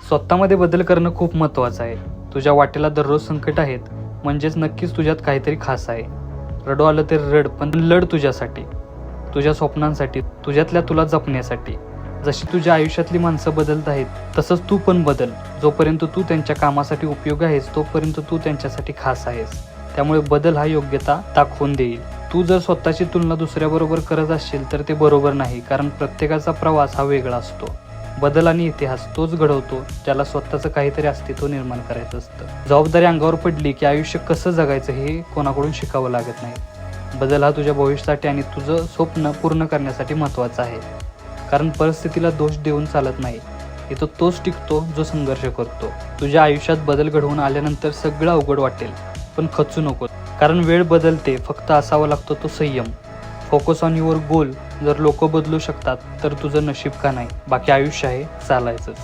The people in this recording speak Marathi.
स्वतःमध्ये बदल करणं खूप महत्त्वाचं आहे. तुझ्या वाटेला दररोज संकट आहेत, म्हणजेच नक्कीच तुझ्यात काहीतरी खास आहे. रडू आलं तरी रड, पण लढ तुझ्यासाठी, तुझ्या स्वप्नांसाठी, तुझ्यातल्या तुला जपण्यासाठी. जशी तुझ्या आयुष्यातली माणसं बदलत आहेत, तसंच तू पण बदल. जोपर्यंत तू त्यांच्या कामासाठी उपयोगी आहेस, तोपर्यंत तू त्यांच्यासाठी खास आहेस. त्यामुळे बदल हा योग्यता दाखवून देईल. तू जर स्वतःची तुलना दुसऱ्याबरोबर करत असशील तर ते बरोबर नाही, कारण प्रत्येकाचा प्रवास हा वेगळा असतो. बदल आणि इतिहास तोच घडवतो ज्याला स्वतःचं काहीतरी अस्तित्व निर्माण करायचं असतं. जबाबदारी अंगावर पडली की आयुष्य कसं जगायचं हे कोणाकडून शिकावं लागत नाही. बदल हा तुझ्या भविष्यासाठी आणि तुझं स्वप्न पूर्ण करण्यासाठी महत्त्वाचं आहे. कारण परिस्थितीला दोष देऊन चालत नाही. इथं तोच टिकतो जो संघर्ष करतो. तुझ्या आयुष्यात बदल घडवून आल्यानंतर सगळं अवघड वाटेल, पण खचू नको, कारण वेळ बदलते. फक्त असावा लागतो तो संयम. फोकस ऑन युअर गोल. जर लोक बदलू शकतात तर तुझं नशीब का नाही. बाकी आयुष्य आहे चालायचंच.